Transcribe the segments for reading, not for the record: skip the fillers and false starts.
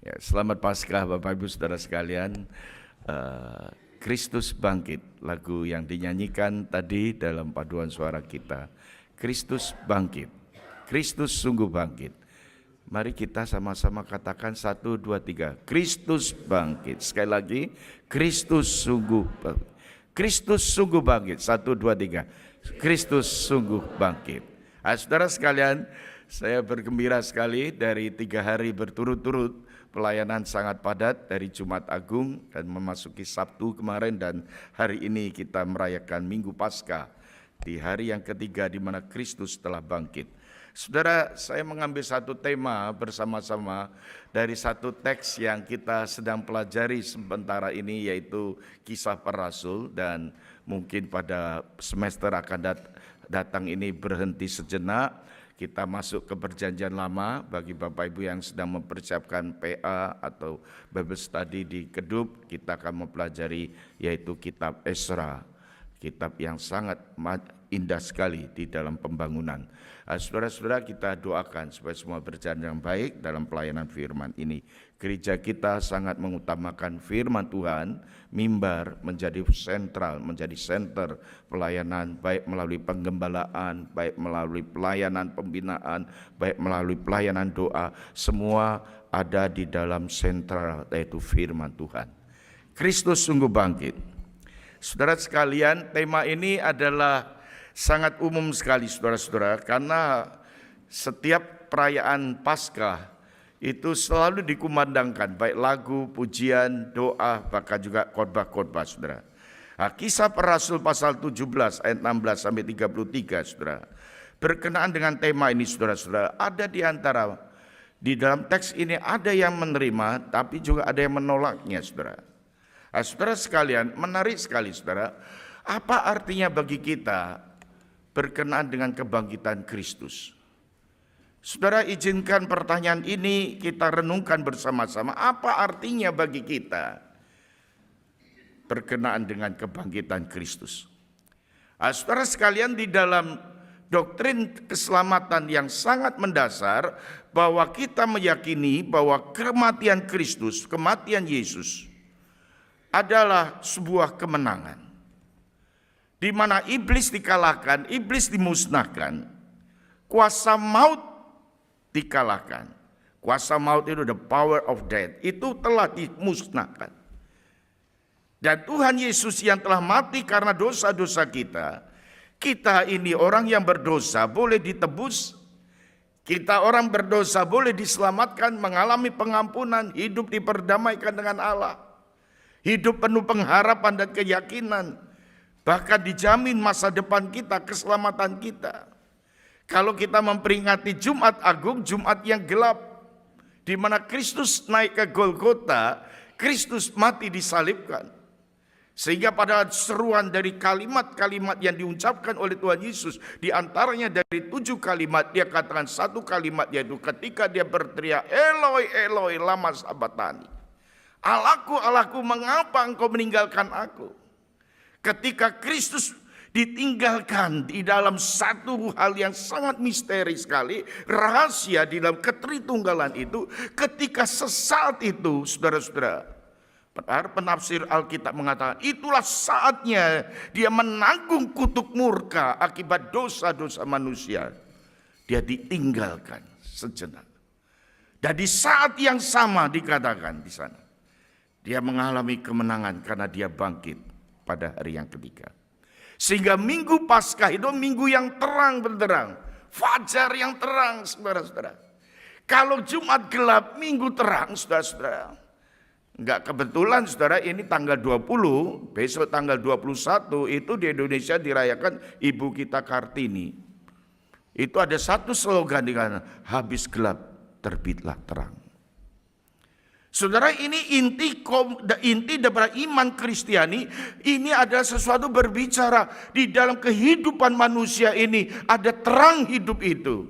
Ya, selamat Paskah Bapak Ibu Saudara sekalian. Kristus bangkit, lagu yang dinyanyikan tadi dalam paduan suara kita. Kristus bangkit, Kristus sungguh bangkit. Mari kita sama-sama katakan 1, 2, 3. Kristus bangkit. Sekali lagi, Kristus sungguh bangkit. Kristus sungguh bangkit. 1, 2, 3. Kristus sungguh bangkit. Saudara sekalian, saya bergembira sekali dari 3 hari berturut-turut. Pelayanan sangat padat dari Jumat Agung dan memasuki Sabtu kemarin, dan hari ini kita merayakan Minggu Paskah di hari yang ketiga di mana Kristus telah bangkit. Saudara, saya mengambil satu tema bersama-sama dari satu teks yang kita sedang pelajari sementara ini, yaitu Kisah Para Rasul, dan mungkin pada semester akan datang ini berhenti sejenak. Kita masuk ke Perjanjian Lama bagi Bapak Ibu yang sedang mempersiapkan PA atau Bible Study di Kedup. Kita akan mempelajari yaitu kitab Esra, kitab yang sangat indah sekali di dalam pembangunan. Saudara-saudara, kita doakan supaya semua berjalan dengan baik dalam pelayanan firman ini. Gereja kita sangat mengutamakan firman Tuhan, mimbar menjadi sentral, menjadi center pelayanan, baik melalui penggembalaan, baik melalui pelayanan pembinaan, baik melalui pelayanan doa, semua ada di dalam sentral yaitu firman Tuhan. Kristus sungguh bangkit. Saudara sekalian, tema ini adalah sangat umum sekali saudara-saudara, karena setiap perayaan Paskah itu selalu dikumandangkan baik lagu, pujian, doa, bahkan juga khotbah-khotbah saudara. Kisah Para Rasul pasal 17 ayat 16 sampai 33 saudara. Berkenaan dengan tema ini saudara-saudara, ada di antara di dalam teks ini ada yang menerima tapi juga ada yang menolaknya saudara. Saudara sekalian, menarik sekali saudara. Apa artinya bagi kita berkenaan dengan kebangkitan Kristus? Saudara, izinkan pertanyaan ini kita renungkan bersama-sama. Apa artinya bagi kita berkenaan dengan kebangkitan Kristus? Saudara sekalian, di dalam doktrin keselamatan yang sangat mendasar, bahwa kita meyakini bahwa kematian Kristus, kematian Yesus adalah sebuah kemenangan, di mana iblis dikalahkan, iblis dimusnahkan, kuasa maut dikalahkan. Kuasa maut itu, the power of death, itu telah dimusnahkan. Dan Tuhan Yesus yang telah mati karena dosa-dosa kita, kita ini orang yang berdosa boleh ditebus, kita orang berdosa boleh diselamatkan, mengalami pengampunan, hidup diperdamaikan dengan Allah, hidup penuh pengharapan dan keyakinan, bahkan dijamin masa depan kita, keselamatan kita. Kalau kita memperingati Jumat Agung, Jumat yang gelap, di mana Kristus naik ke Golgota, Kristus mati disalibkan. Sehingga pada seruan dari kalimat-kalimat yang diucapkan oleh Tuhan Yesus, di antaranya dari 7 kalimat, dia katakan satu kalimat, yaitu ketika dia berteriak, Eloi, Eloi, lama sabatani. Allahku, Allahku, mengapa engkau meninggalkan aku? Ketika Kristus ditinggalkan di dalam satu hal yang sangat misteri sekali, rahasia di dalam ketritunggalan itu, ketika sesaat itu, saudara-saudara, penafsir Alkitab mengatakan itulah saatnya dia menanggung kutuk murka akibat dosa-dosa manusia. Dia ditinggalkan sejenak. Dan di saat yang sama dikatakan di sana, dia mengalami kemenangan karena dia bangkit pada hari yang ketiga. Sehingga Minggu Paskah itu minggu yang terang benderang, fajar yang terang saudara-saudara. Kalau Jumat gelap, Minggu terang saudara-saudara. Enggak kebetulan saudara, ini tanggal 20, besok tanggal 21 itu di Indonesia dirayakan Ibu kita Kartini. Itu ada satu slogan di sana, habis gelap terbitlah terang. Saudara, ini inti daripada iman Kristiani. Ini adalah sesuatu berbicara di dalam kehidupan manusia ini ada terang hidup itu.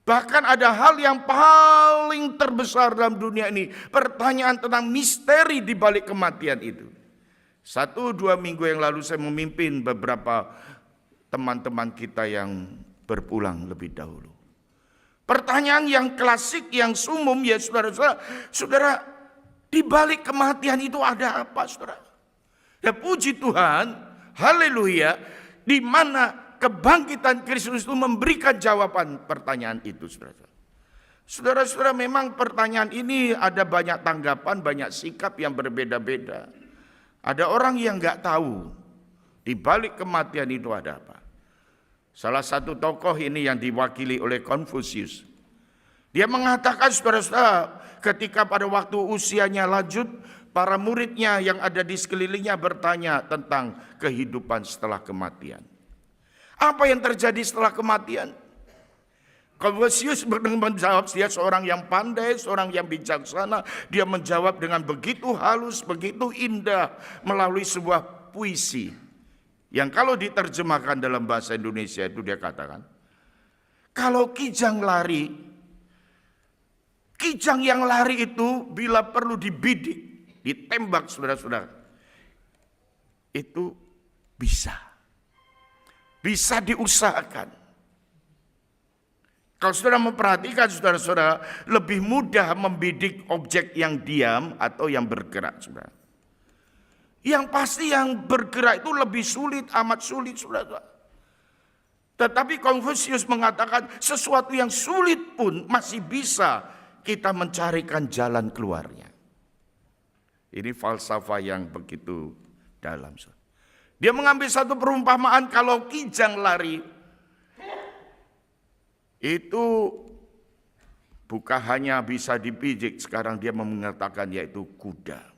Bahkan ada hal yang paling terbesar dalam dunia ini, pertanyaan tentang misteri di balik kematian itu. 1-2 minggu yang lalu saya memimpin beberapa teman-teman kita yang berpulang lebih dahulu. Pertanyaan yang klasik, yang umum ya saudara-saudara. Saudara, di balik kematian itu ada apa saudara? Ya puji Tuhan, haleluya, di mana kebangkitan Kristus itu memberikan jawaban pertanyaan itu saudara. Saudara-saudara, memang pertanyaan ini ada banyak tanggapan, banyak sikap yang berbeda-beda. Ada orang yang nggak tahu di balik kematian itu ada apa. Salah satu tokoh ini yang diwakili oleh Konfusius. Dia mengatakan saudara-saudara, ketika pada waktu usianya lanjut, para muridnya yang ada di sekelilingnya bertanya tentang kehidupan setelah kematian. Apa yang terjadi setelah kematian? Konfusius menjawab, dia seorang yang pandai, seorang yang bijaksana. Dia menjawab dengan begitu halus, begitu indah melalui sebuah puisi. Yang kalau diterjemahkan dalam bahasa Indonesia itu dia katakan, kalau kijang yang lari itu bila perlu dibidik, ditembak saudara-saudara, itu bisa diusahakan. Kalau saudara memperhatikan saudara-saudara, lebih mudah membidik objek yang diam atau yang bergerak saudara. Yang pasti yang bergerak itu lebih sulit, amat sulit saudara. Tetapi Konfusius mengatakan sesuatu yang sulit pun masih bisa kita mencarikan jalan keluarnya. Ini falsafah yang begitu dalam. Dia mengambil satu perumpamaan, kalau kijang lari itu bukan hanya bisa dipijik, sekarang dia mengatakan yaitu kuda.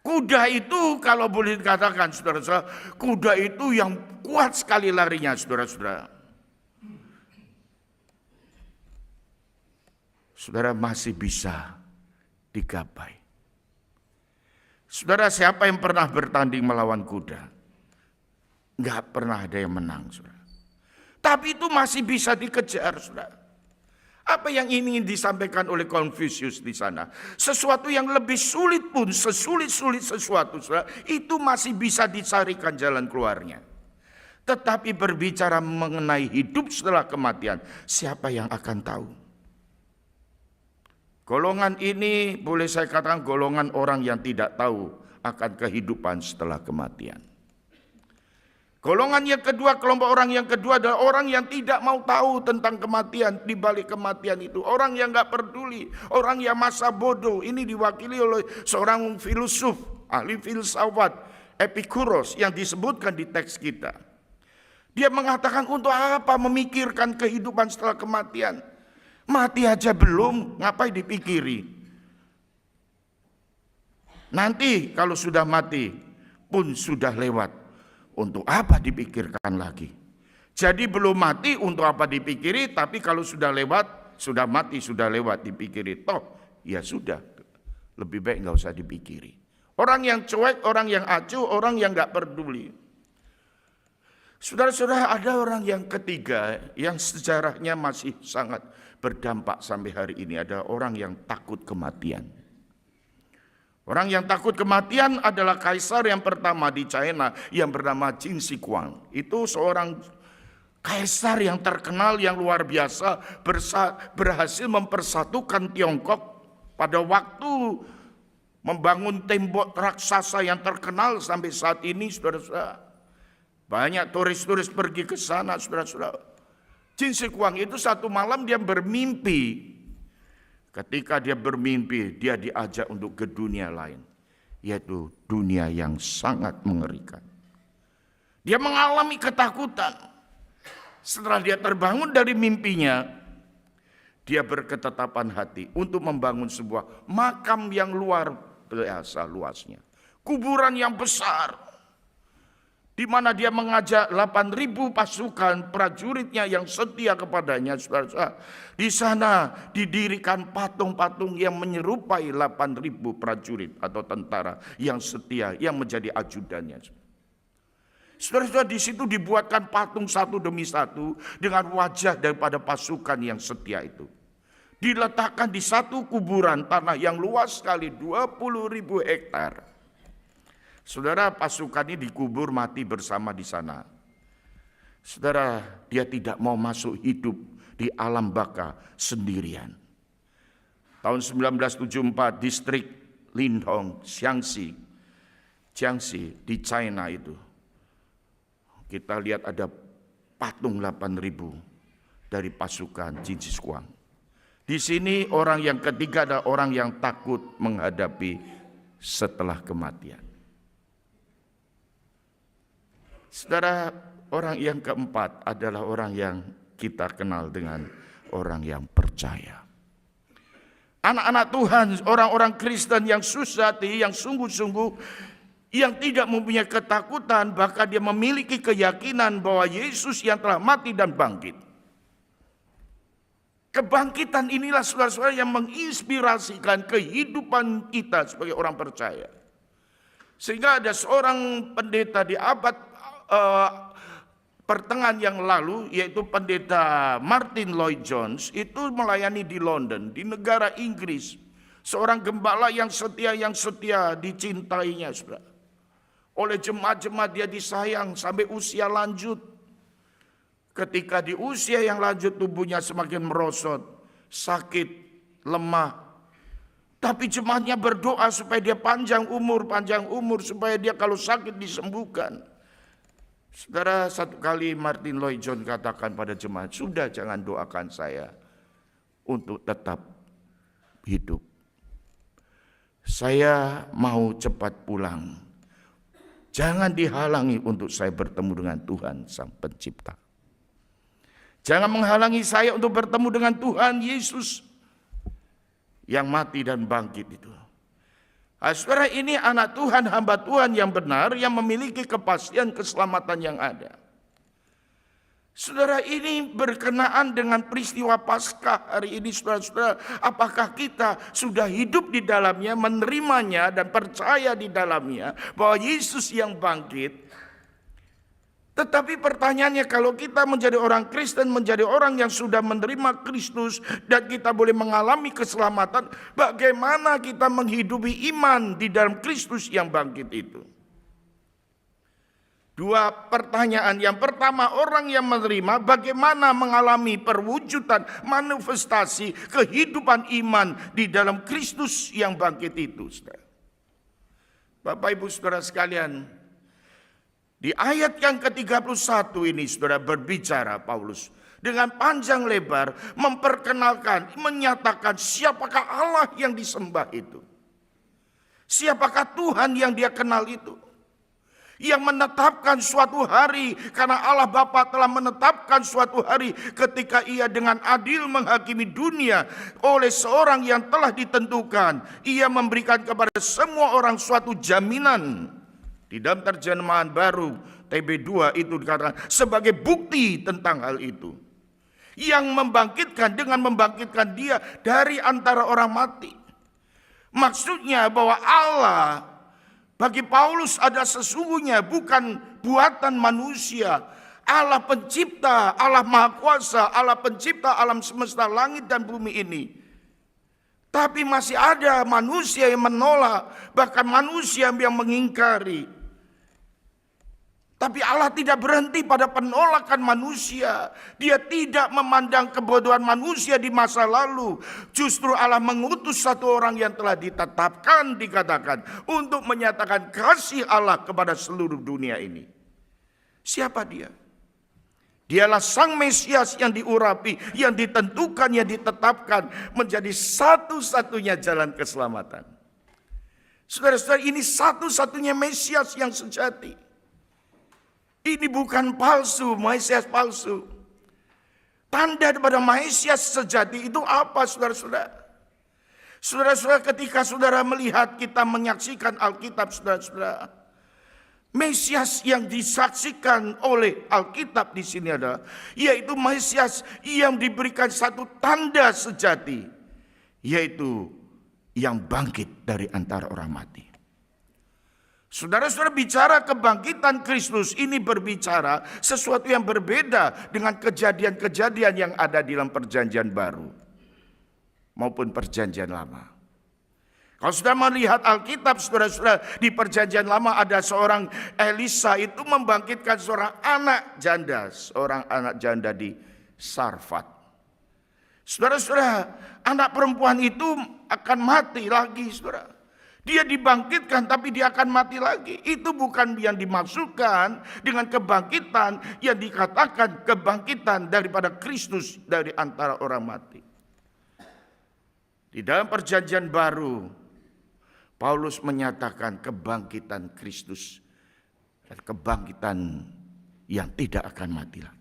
Kuda itu kalau boleh dikatakan saudara-saudara, kuda itu yang kuat sekali larinya saudara-saudara. Saudara, masih bisa digapai. Saudara, siapa yang pernah bertanding melawan kuda? Enggak pernah ada yang menang saudara. Tapi itu masih bisa dikejar, saudara. Apa yang ingin disampaikan oleh Konfusius di sana? Sesuatu yang lebih sulit pun, sesulit-sulit sesuatu, saudara, itu masih bisa dicarikan jalan keluarnya. Tetapi berbicara mengenai hidup setelah kematian, siapa yang akan tahu? Golongan ini boleh saya katakan golongan orang yang tidak tahu akan kehidupan setelah kematian. Golongan yang kedua, kelompok orang yang kedua adalah orang yang tidak mau tahu tentang kematian, di balik kematian itu. Orang yang gak peduli, orang yang masa bodoh. Ini diwakili oleh seorang filosof, ahli filsafat, Epikuros, yang disebutkan di teks kita. Dia mengatakan, untuk apa memikirkan kehidupan setelah kematian? Mati aja belum, ngapain dipikiri? Nanti kalau sudah mati pun sudah lewat. Untuk apa dipikirkan lagi? Jadi belum mati untuk apa dipikiri, tapi kalau sudah lewat, sudah mati, sudah lewat dipikiri. Toh ya sudah, lebih baik gak usah dipikiri. Orang yang cuek, orang yang acuh, orang yang gak peduli. Saudara-saudara, ada orang yang ketiga yang sejarahnya masih sangat berdampak sampai hari ini. Ada orang yang takut kematian. Orang yang takut kematian adalah kaisar yang pertama di China yang bernama Qin Shi Huang. Itu seorang kaisar yang terkenal, yang luar biasa, berhasil mempersatukan Tiongkok pada waktu membangun tembok raksasa yang terkenal sampai saat ini, saudara-saudara. Banyak turis-turis pergi ke sana, saudara-saudara. Qin Shi Huang itu satu malam dia bermimpi. Ketika dia bermimpi, dia diajak untuk ke dunia lain, yaitu dunia yang sangat mengerikan. Dia mengalami ketakutan. Setelah dia terbangun dari mimpinya, dia berketetapan hati untuk membangun sebuah makam yang luar biasa luasnya. Kuburan yang besar, di mana dia mengajak 8.000 pasukan prajuritnya yang setia kepadanya. Saudara-saudara, di sana didirikan patung-patung yang menyerupai 8.000 prajurit atau tentara yang setia, yang menjadi ajudannya. Saudara-saudara, di situ dibuatkan patung satu demi satu dengan wajah daripada pasukan yang setia itu. Diletakkan di satu kuburan tanah yang luas sekali, 20.000 hektar. Saudara, pasukan ini dikubur mati bersama di sana. Saudara, dia tidak mau masuk hidup di alam baka sendirian. Tahun 1974 distrik Lindong, Jiangxi di China itu. Kita lihat ada patung 8.000 dari pasukan Genghis Khan. Di sini orang yang ketiga adalah orang yang takut menghadapi setelah kematian. Saudara, orang yang keempat adalah orang yang kita kenal dengan orang yang percaya. Anak-anak Tuhan, orang-orang Kristen yang susati, yang sungguh-sungguh, yang tidak mempunyai ketakutan, bahkan dia memiliki keyakinan bahwa Yesus yang telah mati dan bangkit. Kebangkitan inilah saudara-saudara yang menginspirasikan kehidupan kita sebagai orang percaya. Sehingga ada seorang pendeta di abad pertengahan yang lalu, yaitu pendeta Martin Lloyd-Jones, itu melayani di London, di negara Inggris. Seorang gembala yang setia dicintainya, saudara. Oleh jemaat-jemaat dia disayang sampai usia lanjut. Ketika di usia yang lanjut tubuhnya semakin merosot, sakit, lemah. Tapi jemaatnya berdoa supaya dia panjang umur, supaya dia kalau sakit disembuhkan. Saudara, satu kali Martin Lloyd-Jones katakan pada jemaat, sudah jangan doakan saya untuk tetap hidup. Saya mau cepat pulang. Jangan dihalangi untuk saya bertemu dengan Tuhan Sang Pencipta. Jangan menghalangi saya untuk bertemu dengan Tuhan Yesus yang mati dan bangkit itu. Saudara, ini anak Tuhan, hamba Tuhan yang benar, yang memiliki kepastian keselamatan yang ada. Saudara, ini berkenaan dengan peristiwa Paskah hari ini, saudara-saudara. Apakah kita sudah hidup di dalamnya, menerimanya dan percaya di dalamnya bahwa Yesus yang bangkit? Tetapi pertanyaannya, kalau kita menjadi orang Kristen, menjadi orang yang sudah menerima Kristus dan kita boleh mengalami keselamatan, bagaimana kita menghidupi iman di dalam Kristus yang bangkit itu? Dua pertanyaan. Yang pertama, orang yang menerima bagaimana mengalami perwujudan manifestasi kehidupan iman di dalam Kristus yang bangkit itu. Bapak Ibu Saudara sekalian, di ayat yang ke-31 ini saudara berbicara Paulus dengan panjang lebar memperkenalkan, menyatakan siapakah Allah yang disembah itu. Siapakah Tuhan yang dia kenal itu. Yang menetapkan suatu hari, karena Allah Bapa telah menetapkan suatu hari ketika ia dengan adil menghakimi dunia oleh seorang yang telah ditentukan. Ia memberikan kepada semua orang suatu jaminan. Di dalam terjemahan baru TB2 itu dikatakan sebagai bukti tentang hal itu. Yang membangkitkan dengan membangkitkan dia dari antara orang mati. Maksudnya bahwa Allah bagi Paulus ada sesungguhnya bukan buatan manusia. Allah pencipta, Allah Maha Kuasa, Allah pencipta alam semesta langit dan bumi ini. Tapi masih ada manusia yang menolak, bahkan manusia yang mengingkari. Tapi Allah tidak berhenti pada penolakan manusia. Dia tidak memandang kebodohan manusia di masa lalu. Justru Allah mengutus satu orang yang telah ditetapkan, dikatakan, untuk menyatakan kasih Allah kepada seluruh dunia ini. Siapa dia? Dialah Sang Mesias yang diurapi, yang ditentukan, yang ditetapkan menjadi satu-satunya jalan keselamatan. Saudara-saudara, ini satu-satunya Mesias yang sejati. Ini bukan palsu, Mesias palsu. Tanda pada Mesias sejati itu apa, saudara-saudara? Saudara-saudara, ketika saudara melihat, kita menyaksikan Alkitab, saudara-saudara, Mesias yang disaksikan oleh Alkitab di sini adalah, yaitu Mesias yang diberikan satu tanda sejati, yaitu yang bangkit dari antara orang mati. Saudara-saudara, bicara kebangkitan Kristus ini berbicara sesuatu yang berbeda dengan kejadian-kejadian yang ada di dalam perjanjian baru maupun perjanjian lama. Kalau sudah melihat Alkitab, saudara-saudara, di perjanjian lama ada seorang Elisa itu membangkitkan seorang anak janda di Sarfat. Saudara-saudara, anak perempuan itu akan mati lagi, saudara. Dia dibangkitkan tapi dia akan mati lagi. Itu bukan yang dimaksudkan dengan kebangkitan yang dikatakan kebangkitan daripada Kristus dari antara orang mati. Di dalam perjanjian baru, Paulus menyatakan kebangkitan Kristus dan kebangkitan yang tidak akan mati lagi.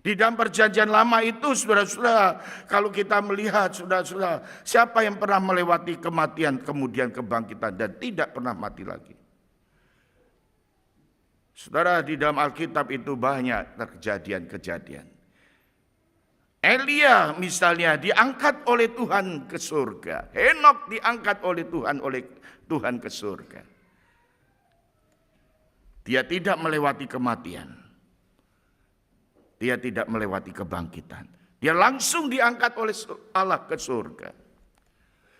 Di dalam perjanjian lama itu, saudara-saudara, kalau kita melihat, saudara-saudara, siapa yang pernah melewati kematian kemudian kebangkitan dan tidak pernah mati lagi? Saudara, di dalam Alkitab itu banyak kejadian-kejadian. Elia misalnya diangkat oleh Tuhan ke surga. Henok diangkat oleh Tuhan ke surga. Dia tidak melewati kematian. Dia tidak melewati kebangkitan. Dia langsung diangkat oleh Allah ke surga.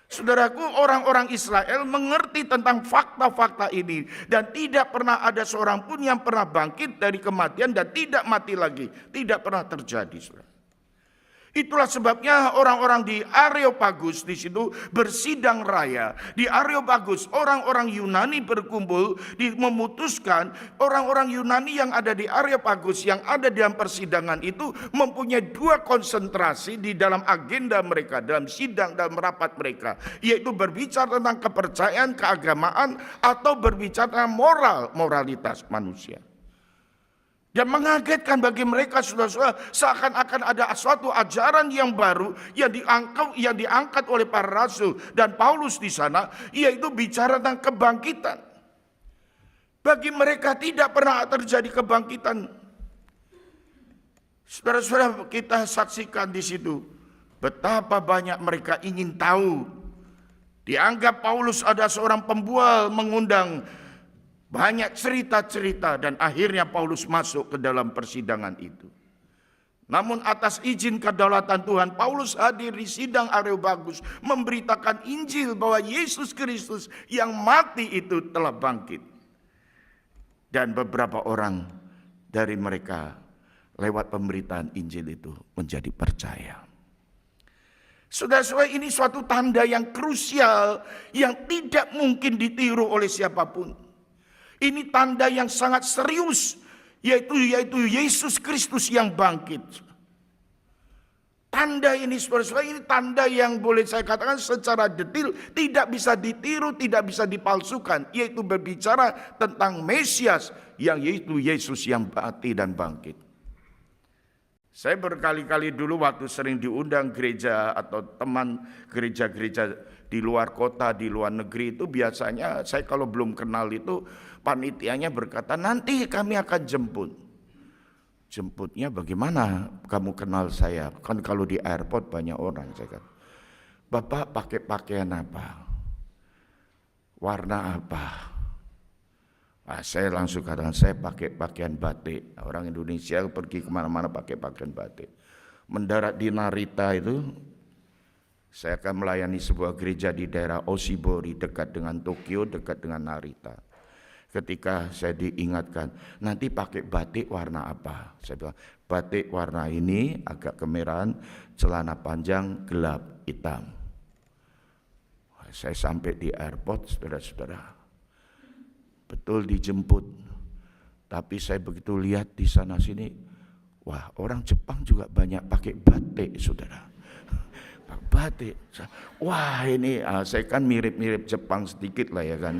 Saudaraku, orang-orang Israel mengerti tentang fakta-fakta ini. Dan tidak pernah ada seorang pun yang pernah bangkit dari kematian dan tidak mati lagi. Tidak pernah terjadi, saudara. Itulah sebabnya orang-orang di Areopagus di situ bersidang raya. Di Areopagus orang-orang Yunani berkumpul memutuskan orang-orang Yunani yang ada di Areopagus yang ada dalam persidangan itu mempunyai dua konsentrasi di dalam agenda mereka, dalam sidang, dalam rapat mereka, yaitu berbicara tentang kepercayaan, keagamaan atau berbicara tentang moralitas manusia. Dan mengagetkan bagi mereka, saudara-saudara, seakan-akan ada suatu ajaran yang baru yang diangkat oleh para rasul dan Paulus di sana, yaitu bicara tentang kebangkitan. Bagi mereka tidak pernah terjadi kebangkitan. Saudara-saudara, kita saksikan di situ betapa banyak mereka ingin tahu. Dianggap Paulus ada seorang pembual mengundang banyak cerita-cerita dan akhirnya Paulus masuk ke dalam persidangan itu. Namun atas izin kedaulatan Tuhan, Paulus hadir di sidang Areopagus memberitakan Injil bahwa Yesus Kristus yang mati itu telah bangkit. Dan beberapa orang dari mereka lewat pemberitaan Injil itu menjadi percaya. Saudara-saudara, ini suatu tanda yang krusial yang tidak mungkin ditiru oleh siapapun. Ini tanda yang sangat serius, yaitu Yesus Kristus yang bangkit. Tanda ini, saudara-saudara, ini tanda yang boleh saya katakan secara detail tidak bisa ditiru, tidak bisa dipalsukan, yaitu berbicara tentang Mesias yang yaitu Yesus yang mati dan bangkit. Saya berkali-kali dulu waktu sering diundang gereja atau teman gereja-gereja di luar kota, di luar negeri itu biasanya saya kalau belum kenal itu panitianya berkata nanti kami akan jemput. Jemputnya bagaimana kamu kenal saya? Kan kalau di airport banyak orang. Saya kata, Bapak pakai pakaian apa? Warna apa? Nah, saya langsung katakan saya pakai pakaian batik. Orang Indonesia pergi kemana-mana pakai pakaian batik. Mendarat di Narita itu, saya akan melayani sebuah gereja di daerah Oshibori dekat dengan Tokyo, dekat dengan Narita. Ketika saya diingatkan, nanti pakai batik warna apa? Saya bilang, batik warna ini agak kemerahan, celana panjang gelap hitam. Saya sampai di airport, saudara-saudara. Betul dijemput. Tapi saya begitu lihat di sana sini, wah orang Jepang juga banyak pakai batik, saudara. Batik, wah ini saya kan mirip-mirip Jepang sedikit lah ya kan.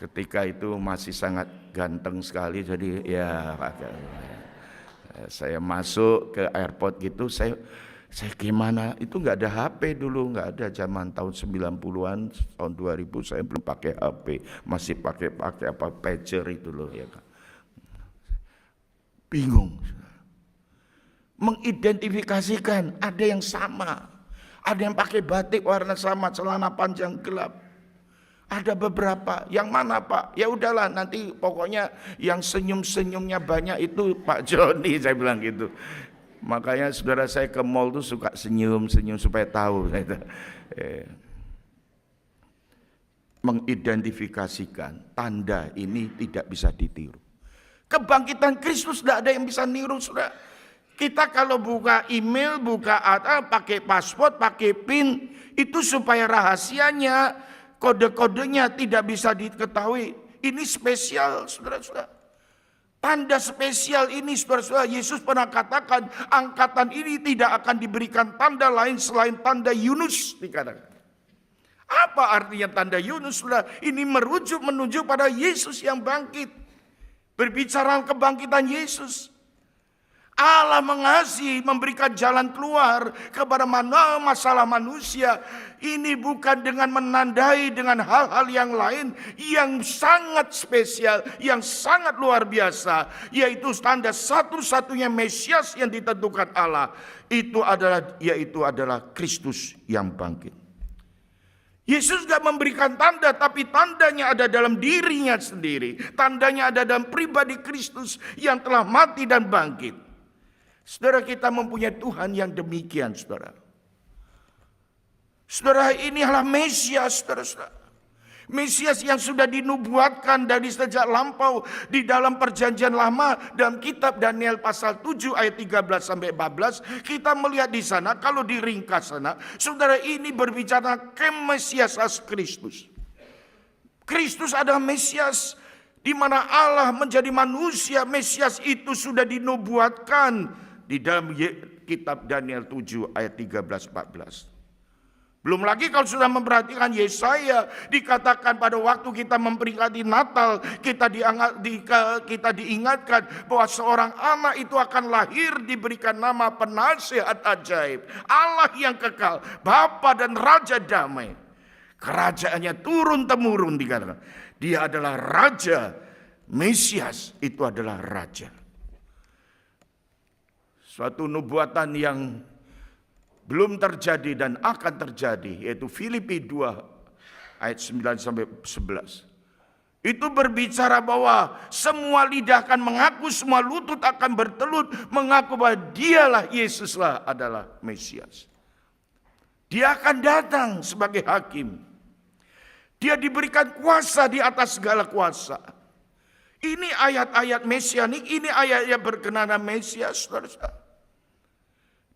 Ketika itu masih sangat ganteng sekali, jadi ya saya masuk ke airport gitu, saya gimana, itu nggak ada HP dulu, nggak ada zaman tahun 90-an, tahun 2000 saya belum pakai HP, masih pakai apa pager itu loh ya kan. Bingung. Mengidentifikasikan ada yang sama, ada yang pakai batik warna sama, celana panjang gelap, ada beberapa. Yang mana Pak? Ya udahlah nanti pokoknya yang senyum-senyumnya banyak itu Pak Joni, saya bilang gitu. Makanya saudara saya ke mall tuh suka senyum-senyum supaya tahu. Mengidentifikasikan tanda ini tidak bisa ditiru. Kebangkitan Kristus tidak ada yang bisa niru, saudara. Kita kalau buka email, buka pakai password, pakai PIN, itu supaya rahasianya, kode-kodenya tidak bisa diketahui. Ini spesial, saudara-saudara. Tanda spesial ini, saudara-saudara, Yesus pernah katakan, angkatan ini tidak akan diberikan tanda lain selain tanda Yunus, dikatakan. Apa artinya tanda Yunus, saudara? Ini menuju pada Yesus yang bangkit. Berbicara kebangkitan Yesus. Allah mengasihi, memberikan jalan keluar kepada masalah manusia. Ini bukan dengan menandai dengan hal-hal yang lain yang sangat spesial, yang sangat luar biasa, yaitu tanda satu-satunya Mesias yang ditentukan Allah. Yaitu adalah Kristus yang bangkit. Yesus gak memberikan tanda, tapi tandanya ada dalam dirinya sendiri. Tandanya ada dalam pribadi Kristus yang telah mati dan bangkit. Saudara, kita mempunyai Tuhan yang demikian, saudara. Saudara, inilah Mesias, saudara. Mesias yang sudah dinubuatkan dari sejak lampau di dalam perjanjian lama. Dalam kitab Daniel pasal 7 ayat 13 sampai 14. Kita melihat di sana, kalau diringkas sana, saudara, ini berbicara Mesias Kristus. Kristus adalah Mesias, di mana Allah menjadi manusia. Mesias itu sudah dinubuatkan di dalam kitab Daniel 7 ayat 13-14. Belum lagi kalau sudah memperhatikan Yesaya, dikatakan pada waktu kita memperingati Natal, kita diingatkan bahwa seorang anak itu akan lahir, diberikan nama Penasihat Ajaib, Allah yang kekal, Bapa dan Raja Damai. Kerajaannya turun-temurun, dikatakan. Dia adalah Raja. Mesias itu adalah Raja. Suatu nubuatan yang belum terjadi dan akan terjadi, yaitu Filipi 2 ayat 9 sampai 11. Itu berbicara bahwa semua lidah akan mengaku, semua lutut akan bertelut mengaku bahwa dialah, Yesuslah adalah Mesias. Dia akan datang sebagai hakim. Dia diberikan kuasa di atas segala kuasa. Ini ayat-ayat mesianik, ini ayat-ayat berkenaan Mesias, saudara.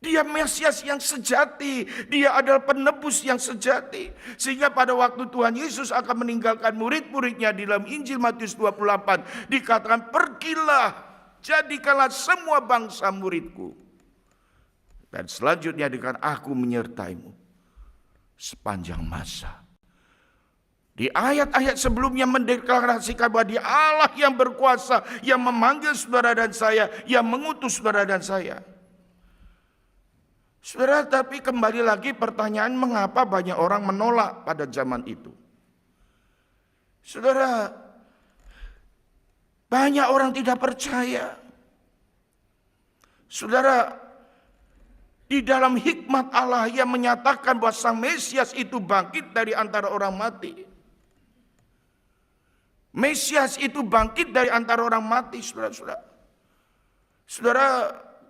Dia Mesias yang sejati. Dia adalah penebus yang sejati. Sehingga pada waktu Tuhan Yesus akan meninggalkan murid-muridnya di dalam Injil Matius 28. Dikatakan, pergilah, jadikanlah semua bangsa muridku. Dan selanjutnya dikatakan, aku menyertaimu sepanjang masa. Di ayat-ayat sebelumnya mendeklarasikan bahwa dia Allah yang berkuasa, yang memanggil saudara dan saya, yang mengutus saudara dan saya. Saudara, tapi kembali lagi pertanyaan, mengapa banyak orang menolak pada zaman itu? Saudara, banyak orang tidak percaya. Saudara, di dalam hikmat Allah yang menyatakan bahwa Sang Mesias itu bangkit dari antara orang mati. Mesias itu bangkit dari antara orang mati, saudara-saudara. Saudara,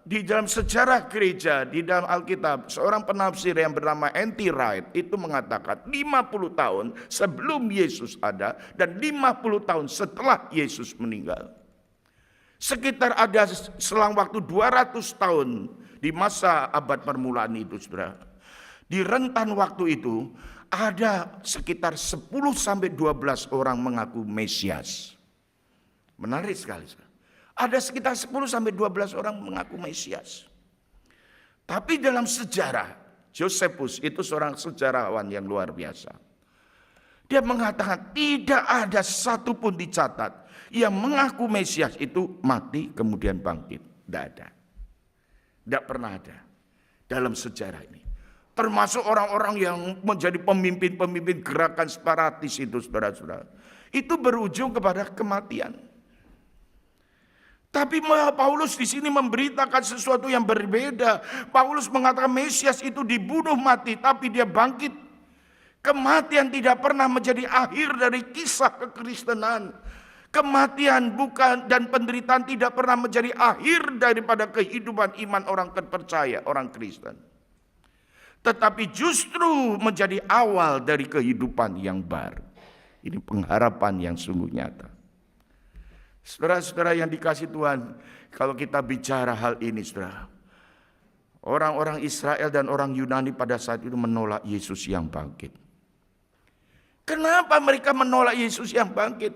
di dalam sejarah gereja, di dalam Alkitab, seorang penafsir yang bernama N.T. Wright itu mengatakan 50 tahun sebelum Yesus ada dan 50 tahun setelah Yesus meninggal. Sekitar ada selang waktu 200 tahun di masa abad permulaan itu, saudara. Di rentan waktu itu ada sekitar 10-12 orang mengaku Mesias. Menarik sekali, saudara. Ada sekitar 10-12 orang mengaku Mesias. Tapi dalam sejarah, Josephus itu seorang sejarawan yang luar biasa. Dia mengatakan tidak ada satupun dicatat yang mengaku Mesias itu mati kemudian bangkit. Tidak ada. Tidak pernah ada dalam sejarah ini. Termasuk orang-orang yang menjadi pemimpin-pemimpin gerakan separatis itu, saudara-saudara. Itu berujung kepada kematian. Tapi Paulus di sini memberitakan sesuatu yang berbeda. Paulus mengatakan Mesias itu dibunuh mati, tapi dia bangkit. Kematian tidak pernah menjadi akhir dari kisah kekristenan. Kematian bukan dan penderitaan tidak pernah menjadi akhir daripada kehidupan iman orang percaya, orang Kristen. Tetapi justru menjadi awal dari kehidupan yang baru. Ini pengharapan yang sungguh nyata. Saudara-saudara yang dikasih Tuhan, kalau kita bicara hal ini, saudara, Orang-orang Israel dan orang Yunani pada saat itu menolak Yesus yang bangkit. Kenapa mereka menolak Yesus yang bangkit?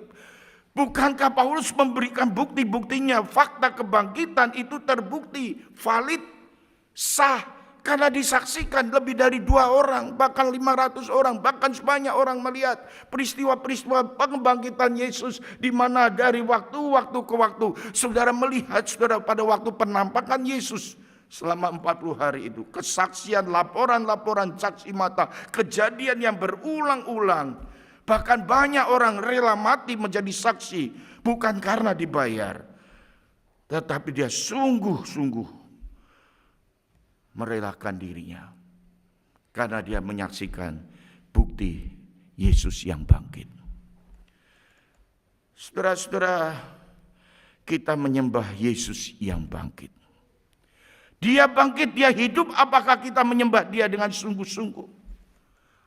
Bukankah Paulus memberikan bukti-buktinya? Fakta kebangkitan itu terbukti, valid, sah. Karena disaksikan lebih dari 2 orang, bahkan 500 orang, bahkan sebanyak orang melihat peristiwa-peristiwa kebangkitan Yesus. Di mana dari waktu ke waktu, saudara melihat saudara pada waktu penampakan Yesus. Selama 40 hari itu, kesaksian, laporan-laporan saksi mata, kejadian yang berulang-ulang. Bahkan banyak orang rela mati menjadi saksi, bukan karena dibayar, tetapi dia sungguh-sungguh merelakan dirinya. Karena dia menyaksikan bukti Yesus yang bangkit. Saudara-saudara, kita menyembah Yesus yang bangkit. Dia bangkit, dia hidup, apakah kita menyembah dia dengan sungguh-sungguh?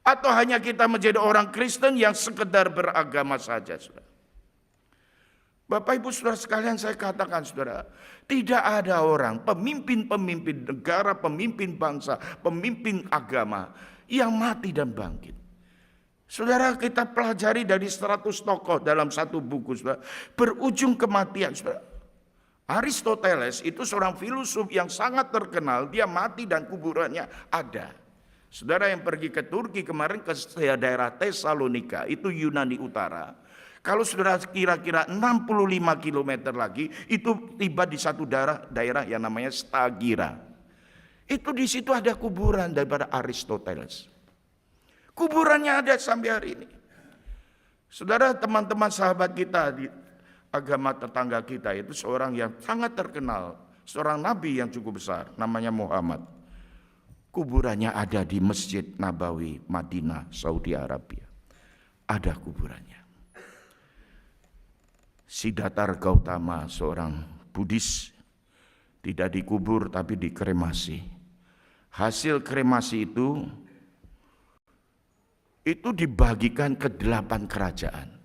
Atau hanya kita menjadi orang Kristen yang sekedar beragama saja, saudara? Bapak Ibu Saudara sekalian, saya katakan saudara, tidak ada orang, pemimpin-pemimpin negara, pemimpin bangsa, pemimpin agama yang mati dan bangkit. Saudara, kita pelajari dari 100 tokoh dalam satu buku, saudara, berujung kematian, saudara. Aristoteles itu seorang filosof yang sangat terkenal, dia mati dan kuburannya ada. Saudara yang pergi ke Turki kemarin ke daerah Tesalonika, itu Yunani Utara. Kalau saudara kira-kira 65 km lagi, itu tiba di satu daerah yang namanya Stagira. Itu di situ ada kuburan daripada Aristoteles. Kuburannya ada sampai hari ini. Saudara, teman-teman sahabat kita di agama tetangga kita itu seorang yang sangat terkenal, seorang nabi yang cukup besar, namanya Muhammad. Kuburannya ada di Masjid Nabawi, Madinah, Saudi Arabia. Ada kuburannya. Siddhartha Gautama, seorang Buddhis, tidak dikubur tapi dikremasi. Hasil kremasi itu dibagikan ke 8 kerajaan.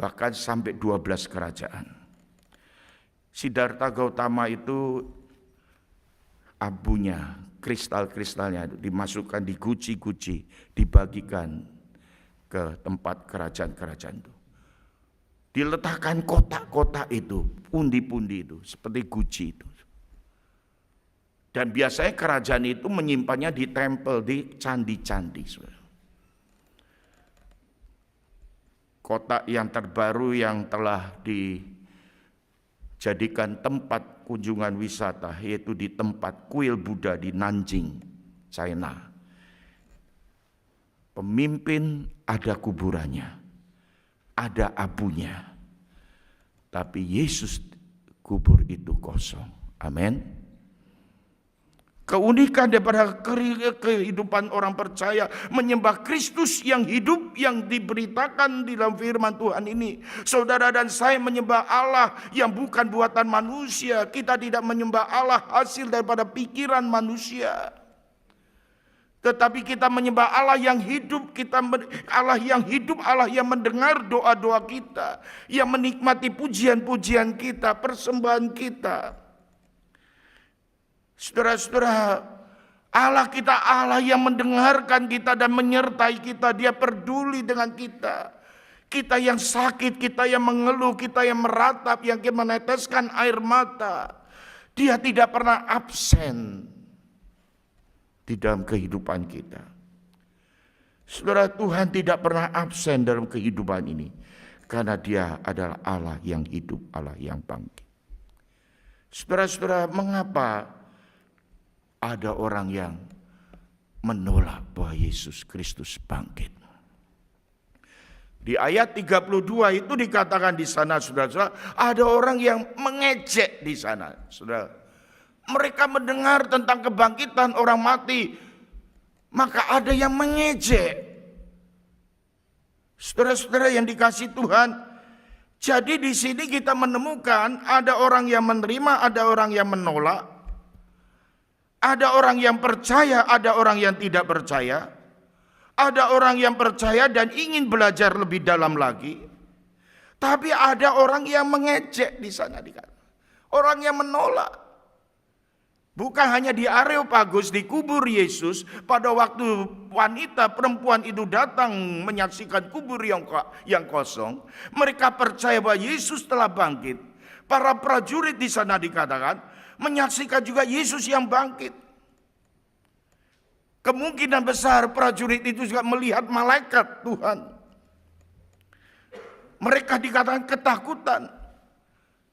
Bahkan sampai 12 kerajaan. Siddhartha Gautama itu abunya, kristal-kristalnya itu dimasukkan di guci-guci, dibagikan ke tempat kerajaan-kerajaan itu. Diletakkan kotak-kotak itu, pundi-pundi itu, seperti guci itu. Dan biasanya kerajaan itu menyimpannya di tempel, di candi-candi. Kotak yang terbaru yang telah dijadikan tempat kunjungan wisata, yaitu di tempat kuil Buddha di Nanjing, China. Pemimpin ada kuburannya, ada abunya, tapi Yesus kubur itu kosong. Amin. Keunikan daripada kehidupan orang percaya menyembah Kristus yang hidup yang diberitakan di dalam firman Tuhan ini. Saudara dan saya menyembah Allah yang bukan buatan manusia. Kita tidak menyembah Allah hasil daripada pikiran manusia. Tetapi kita menyembah Allah yang hidup, Allah yang hidup, Allah yang mendengar doa-doa kita, yang menikmati pujian-pujian kita, persembahan kita. Saudara-saudara, Allah kita Allah yang mendengarkan kita dan menyertai kita. Dia peduli dengan kita. Kita yang sakit, kita yang mengeluh, kita yang meratap, yang meneteskan air mata. Dia tidak pernah absen di dalam kehidupan kita. Saudara, Tuhan tidak pernah absen dalam kehidupan ini. Karena dia adalah Allah yang hidup, Allah yang bangkit. Saudara-saudara, mengapa ada orang yang menolak bahwa Yesus Kristus bangkit? Di ayat 32 itu dikatakan di sana, saudara-saudara, ada orang yang mengejek di sana, saudara. Mereka mendengar tentang kebangkitan orang mati, maka ada yang mengejek. Saudara-saudara yang dikasihi Tuhan, jadi di sini kita menemukan ada orang yang menerima, ada orang yang menolak. Ada orang yang percaya, ada orang yang tidak percaya. Ada orang yang percaya dan ingin belajar lebih dalam lagi. Tapi ada orang yang mengejek di sana. Orang yang menolak. Bukan hanya di Areopagus, di kubur Yesus, pada waktu wanita perempuan itu datang menyaksikan kubur yang kosong, mereka percaya bahwa Yesus telah bangkit. Para prajurit di sana dikatakan menyaksikan juga Yesus yang bangkit. Kemungkinan besar prajurit itu juga melihat malaikat Tuhan. Mereka dikatakan ketakutan.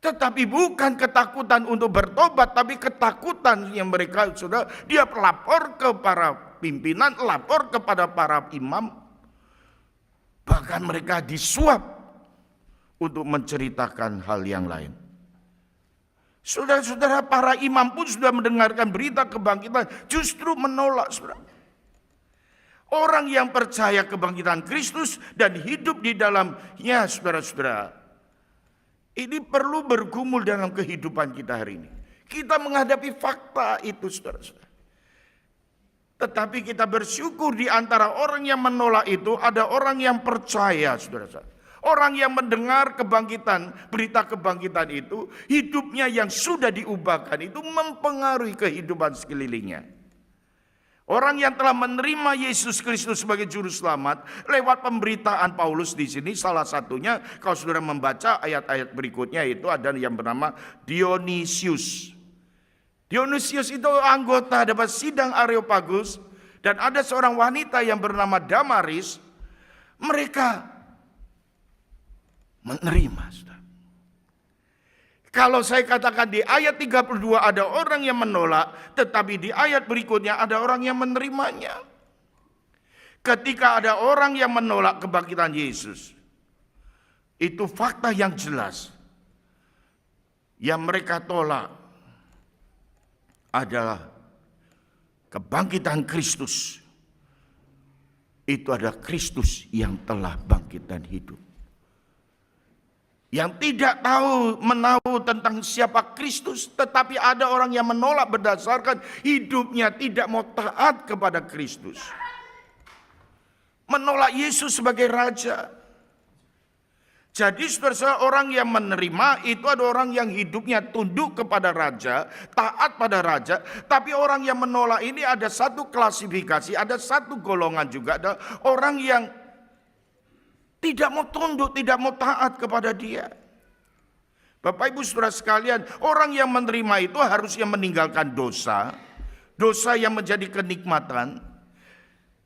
Tetapi bukan ketakutan untuk bertobat, tapi ketakutan yang mereka dia lapor ke para pimpinan, lapor kepada para imam. Bahkan mereka disuap untuk menceritakan hal yang lain. Saudara-saudara, para imam pun sudah mendengarkan berita kebangkitan, justru menolak, saudara. Orang yang percaya kebangkitan Kristus dan hidup di dalamnya, saudara-saudara, ini perlu bergumul dalam kehidupan kita hari ini. Kita menghadapi fakta itu, saudara-saudara. Tetapi kita bersyukur di antara orang yang menolak itu ada orang yang percaya, saudara-saudara. Orang yang mendengar kebangkitan, berita kebangkitan itu, hidupnya yang sudah diubahkan itu mempengaruhi kehidupan sekelilingnya. Orang yang telah menerima Yesus Kristus sebagai juru selamat lewat pemberitaan Paulus di sini, salah satunya kalau saudara membaca ayat-ayat berikutnya itu ada yang bernama Dionysius. Dionysius itu anggota dapat sidang Areopagus dan ada seorang wanita yang bernama Damaris. Mereka menerima, saudara. Kalau saya katakan di ayat 32 ada orang yang menolak, tetapi di ayat berikutnya ada orang yang menerimanya. Ketika ada orang yang menolak kebangkitan Yesus, itu fakta yang jelas. Yang mereka tolak adalah kebangkitan Kristus. Itu adalah Kristus yang telah bangkit dan hidup. Yang tidak menahu tentang siapa Kristus, tetapi ada orang yang menolak berdasarkan hidupnya tidak mau taat kepada Kristus. Menolak Yesus sebagai Raja. Jadi saudara, orang yang menerima itu ada orang yang hidupnya tunduk kepada Raja, taat pada Raja. Tapi orang yang menolak ini ada satu klasifikasi, ada satu golongan juga. Ada orang yang tidak mau tunduk, tidak mau taat kepada dia. Bapak Ibu saudara sekalian, orang yang menerima itu harusnya meninggalkan dosa. Dosa yang menjadi kenikmatan.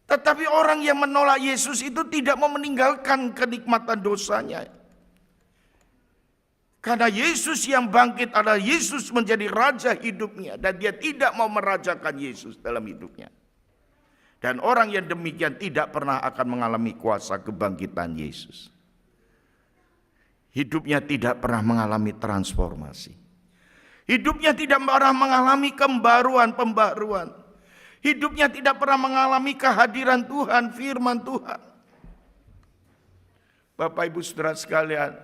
Tetapi orang yang menolak Yesus itu tidak mau meninggalkan kenikmatan dosanya. Karena Yesus yang bangkit adalah Yesus menjadi Raja hidupnya. Dan dia tidak mau merajakan Yesus dalam hidupnya. Dan orang yang demikian tidak pernah akan mengalami kuasa kebangkitan Yesus. Hidupnya tidak pernah mengalami transformasi. Hidupnya tidak pernah mengalami pembaruan. Hidupnya tidak pernah mengalami kehadiran Tuhan, firman Tuhan. Bapak Ibu saudara sekalian,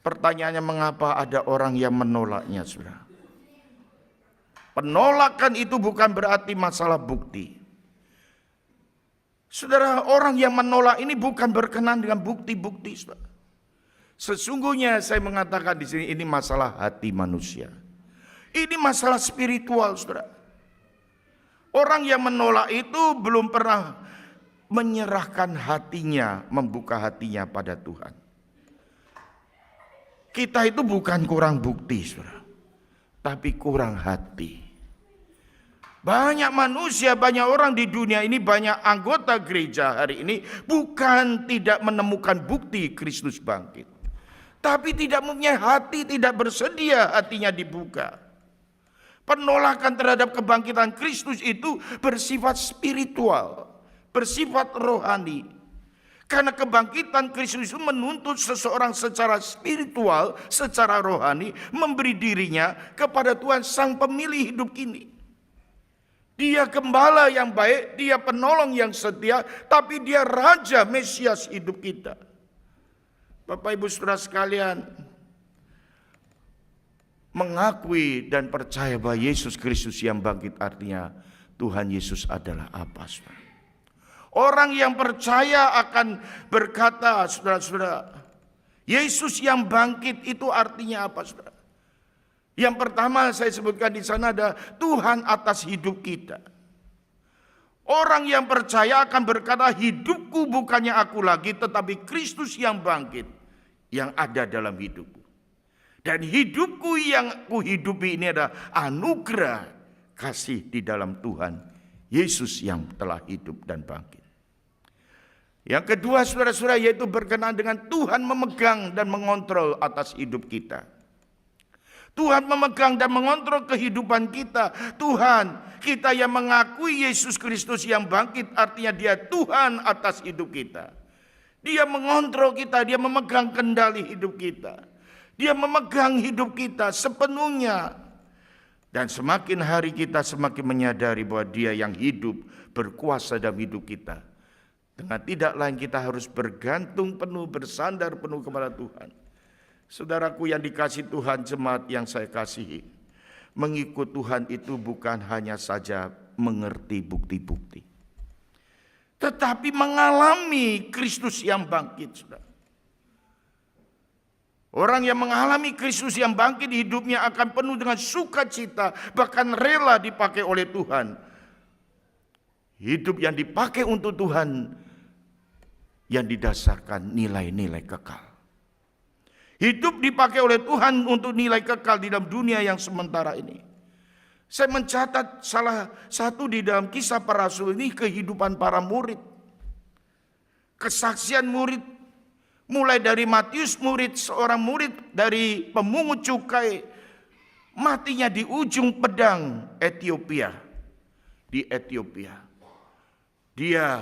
pertanyaannya mengapa ada orang yang menolaknya, saudara? Penolakan itu bukan berarti masalah bukti. Saudara, orang yang menolak ini bukan berkenan dengan bukti-bukti, saudara. Sesungguhnya saya mengatakan di sini ini masalah hati manusia. Ini masalah spiritual, saudara. Orang yang menolak itu belum pernah menyerahkan hatinya, membuka hatinya pada Tuhan. Kita itu bukan kurang bukti, saudara, tapi kurang hati. Banyak manusia, banyak orang di dunia ini, banyak anggota gereja hari ini bukan tidak menemukan bukti Kristus bangkit, tapi tidak mempunyai hati, tidak bersedia hatinya dibuka. Penolakan terhadap kebangkitan Kristus itu bersifat spiritual, bersifat rohani. Karena kebangkitan Kristus itu menuntut seseorang secara spiritual, secara rohani, memberi dirinya kepada Tuhan Sang Pemilih hidup ini. Dia gembala yang baik, dia penolong yang setia, tapi dia Raja Mesias hidup kita. Bapak Ibu saudara sekalian, mengakui dan percaya bahwa Yesus Kristus yang bangkit artinya Tuhan Yesus adalah apa, saudara? Orang yang percaya akan berkata, saudara-saudara, Yesus yang bangkit itu artinya apa, saudara? Yang pertama saya sebutkan di sana ada Tuhan atas hidup kita. Orang yang percaya akan berkata, hidupku bukannya aku lagi, tetapi Kristus yang bangkit, yang ada dalam hidupku. Dan hidupku yang kuhidupi ini adalah anugerah kasih di dalam Tuhan Yesus yang telah hidup dan bangkit. Yang kedua saudara-saudara, yaitu berkenaan dengan Tuhan memegang dan mengontrol atas hidup kita. Tuhan memegang dan mengontrol kehidupan kita. Tuhan, kita yang mengakui Yesus Kristus yang bangkit, artinya Dia Tuhan atas hidup kita. Dia mengontrol kita, Dia memegang kendali hidup kita. Dia memegang hidup kita sepenuhnya. Dan semakin hari kita semakin menyadari bahwa Dia yang hidup, berkuasa dalam hidup kita. Dengan tidak lain kita harus bergantung penuh, bersandar penuh kepada Tuhan. Saudaraku yang dikasihi Tuhan, jemaat yang saya kasihi, mengikut Tuhan itu bukan hanya saja mengerti bukti-bukti, tetapi mengalami Kristus yang bangkit. Saudara, orang yang mengalami Kristus yang bangkit, hidupnya akan penuh dengan sukacita, bahkan rela dipakai oleh Tuhan. Hidup yang dipakai untuk Tuhan, yang didasarkan nilai-nilai kekal. Hidup dipakai oleh Tuhan untuk nilai kekal di dalam dunia yang sementara ini. Saya mencatat salah satu di dalam Kisah Para Rasul ini kehidupan para murid. Kesaksian murid, mulai dari Matius murid, seorang murid dari pemungut cukai, matinya di ujung pedang Ethiopia. Di Ethiopia. Dia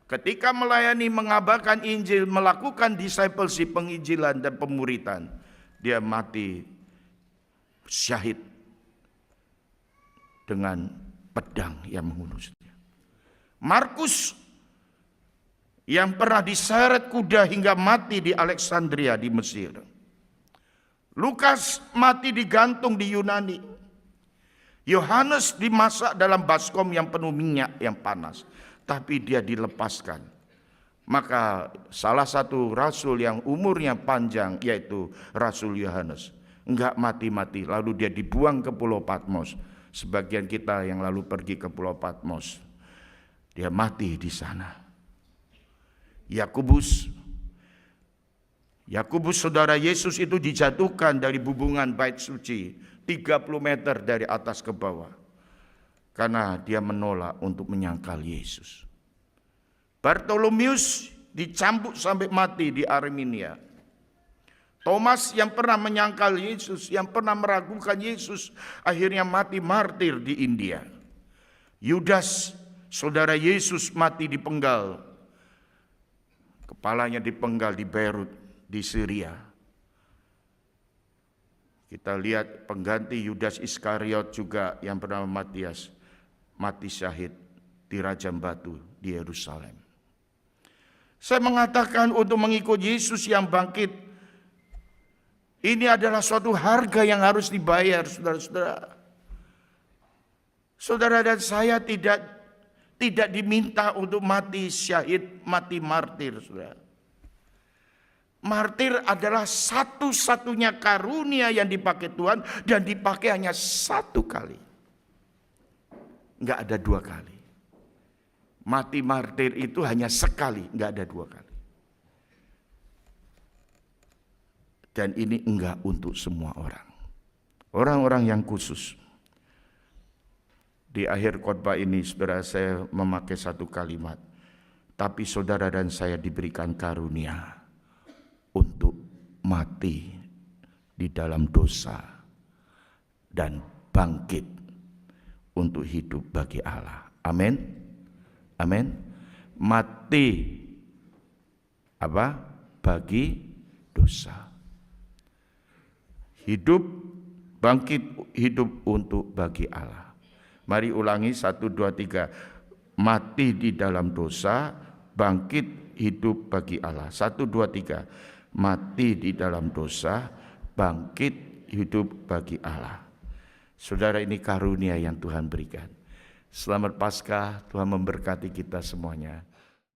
ketika melayani, mengabarkan Injil, melakukan discipleship, penginjilan dan pemuritan, dia mati syahid dengan pedang yang menghunusnya. Markus yang pernah diseret kuda hingga mati di Alexandria di Mesir. Lukas mati digantung di Yunani. Yohanes dimasak dalam baskom yang penuh minyak yang panas, tapi dia dilepaskan. Maka salah satu rasul yang umurnya panjang, yaitu Rasul Yohanes, enggak mati-mati, lalu dia dibuang ke Pulau Patmos. Sebagian kita yang lalu pergi ke Pulau Patmos, dia mati di sana. Yakobus saudara Yesus itu dijatuhkan dari bubungan bait suci 30 meter dari atas ke bawah, karena dia menolak untuk menyangkal Yesus. Bartolomeus dicambuk sampai mati di Armenia. Thomas yang pernah menyangkal Yesus, yang pernah meragukan Yesus, akhirnya mati martir di India. Yudas, saudara Yesus, mati dipenggal. Kepalanya dipenggal di Beirut, di Syria. Kita lihat pengganti Yudas Iskariot juga yang bernama Matias, mati syahid di Rajam Batu di Yerusalem. Saya mengatakan untuk mengikut Yesus yang bangkit, ini adalah suatu harga yang harus dibayar, saudara-saudara. Saudara dan saya tidak diminta untuk mati syahid, mati martir, saudara. Martir adalah satu-satunya karunia yang dipakai Tuhan, dan dipakai hanya satu kali. Enggak ada dua kali. Mati martir itu hanya sekali, enggak ada dua kali. Dan ini enggak untuk semua orang. Orang-orang yang khusus. Di akhir khotbah ini, saudara, saya memakai satu kalimat. Tapi saudara dan saya diberikan karunia untuk mati di dalam dosa dan bangkit untuk hidup bagi Allah. Amin. Amin. Mati apa? Bagi dosa. Hidup, bangkit, hidup untuk bagi Allah. Mari ulangi 1, 2, 3. Mati di dalam dosa, bangkit, hidup bagi Allah. 1, 2, 3. Mati di dalam dosa, bangkit, hidup bagi Allah. Saudara, ini karunia yang Tuhan berikan. Selamat Paskah, Tuhan memberkati kita semuanya.